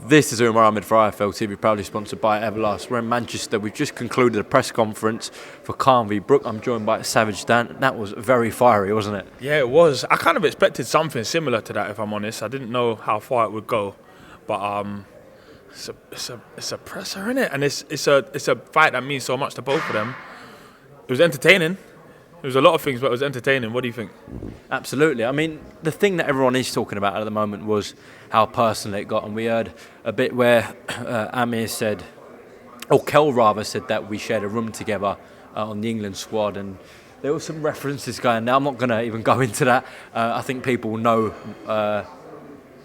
This is Umar Ahmed for IFL TV, proudly sponsored by Everlast. We're in Manchester. We've just concluded a press conference for Kell Brook. I'm joined by Savage Dan. That was very fiery, wasn't it? Yeah, it was. I kind of expected something similar to that, if I'm honest. I didn't know how far it would go, but it's a presser, innit? And it's a fight that means so much to both of them. It was entertaining. There was a lot of things, but it was entertaining. What do you think? Absolutely. I mean, the thing that everyone is talking about at the moment was how personal it got, and we heard a bit where Amir said, or Kell rather said, that we shared a room together on the England squad, and there were some references going there. I'm not going to even go into that. I think people know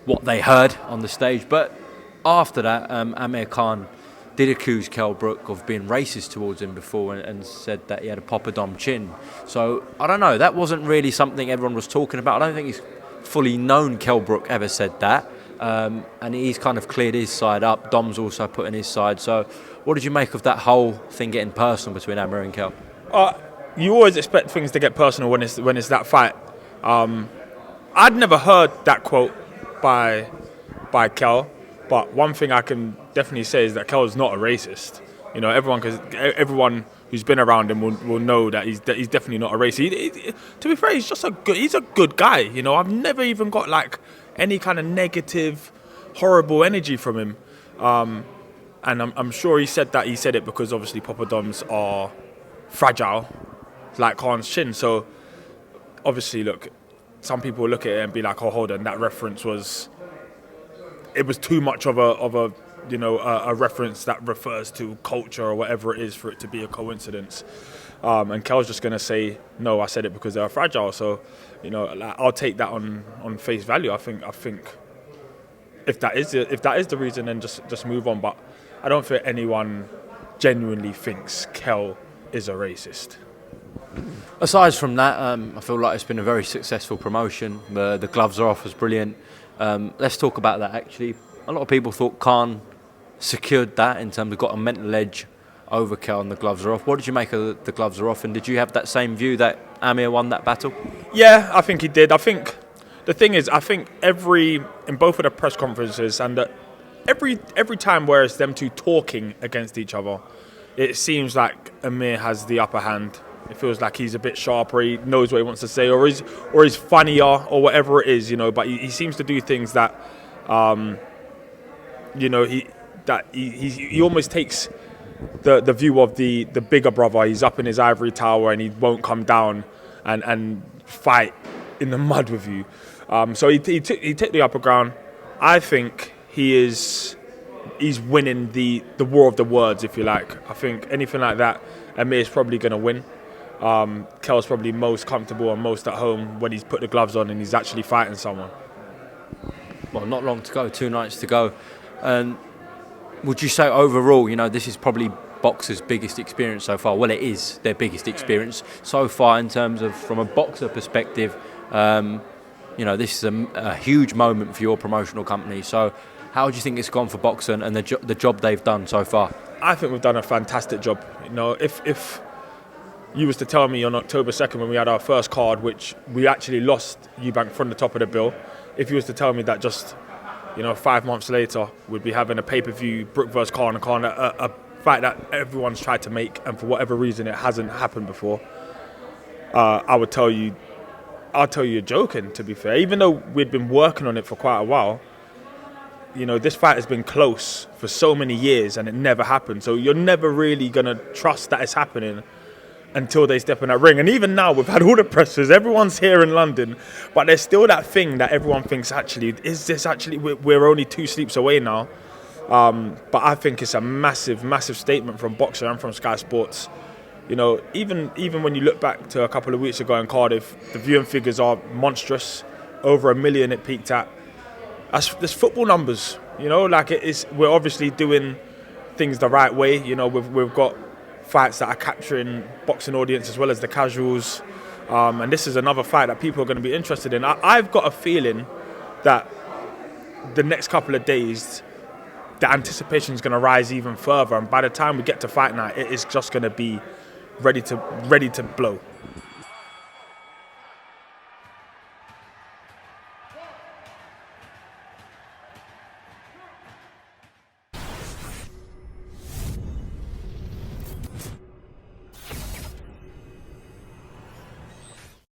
what they heard on the stage, but after that, Amir Khan did accuse Kell Brook of being racist towards him before and said that he had a poppadom chin. So, I don't know, that wasn't really something everyone was talking about. I don't think it's fully known Kell Brook ever said that. And he's kind of cleared his side up. Dom's also put in his side. So, what did you make of that whole thing getting personal between Amir and Kell? You always expect things to get personal when it's that fight. I'd never heard that quote by Kell. But one thing I can definitely say is that Kell's not a racist. You know, everyone who's been around him will know that he's definitely not a racist. To be fair, he's a good guy. You know, I've never even got like any kind of negative, horrible energy from him. And I'm sure he said that. He said it because obviously poppadoms are fragile, like Khan's chin. So obviously, look, some people look at it and be like, "Oh, hold on, that reference was." It was too much of a reference that refers to culture or whatever it is for it to be a coincidence. And Kell's just going to say, no, I said it because they are fragile. So, you know, I'll take that on face value. I think if that is the reason, then just move on. But I don't think anyone genuinely thinks Kell is a racist. Aside from that, I feel like it's been a very successful promotion. The gloves are off was brilliant. Let's talk about that, actually. A lot of people thought Khan secured that in terms of got a mental edge over Kell and the gloves are off. What did you make of the gloves are off, and did you have that same view that Amir won that battle? Yeah, I think he did. I think the thing is, in both of the press conferences and every time where it's them two talking against each other, it seems like Amir has the upper hand. It feels like he's a bit sharper, he knows what he wants to say, or he's funnier, or whatever it is, you know. But he seems to do things that, he almost takes the view of the bigger brother. He's up in his ivory tower and he won't come down and fight in the mud with you. So he took the upper ground. I think he's winning the war of the words, if you like. I think anything like that, Amir's probably going to win. Kell's probably most comfortable and most at home when he's put the gloves on and he's actually fighting someone. Well, not long to go, 2 nights to go. And would you say overall, you know, this is probably boxers' biggest experience so far? Well, it is their biggest experience so far in terms of, from a boxer perspective, this is a huge moment for your promotional company. So how do you think it's gone for Boxer and the job they've done so far? I think we've done a fantastic job. You know, if you was to tell me on October 2nd when we had our first card, which we actually lost Eubank from the top of the bill, if you was to tell me that just, 5 months later we'd be having a pay-per-view Brook vs Khan, a fight that everyone's tried to make and for whatever reason it hasn't happened before, I'll tell you you're joking, to be fair. Even though we'd been working on it for quite a while, this fight has been close for so many years and it never happened. So you're never really going to trust that it's happening until they step in that ring. And even now, we've had all the presses, everyone's here in London, but there's still that thing that everyone thinks, we're only 2 sleeps away now. But I think it's a massive, massive statement from Boxer and from Sky Sports. Even when you look back to a couple of weeks ago in Cardiff, the viewing figures are monstrous. Over 1 million it peaked at. There's football numbers, we're obviously doing things the right way. We've got fights that are capturing boxing audience as well as the casuals, and this is another fight that people are going to be interested in. I've got a feeling that the next couple of days the anticipation is going to rise even further, and by the time we get to fight night, it is just going to be ready to blow.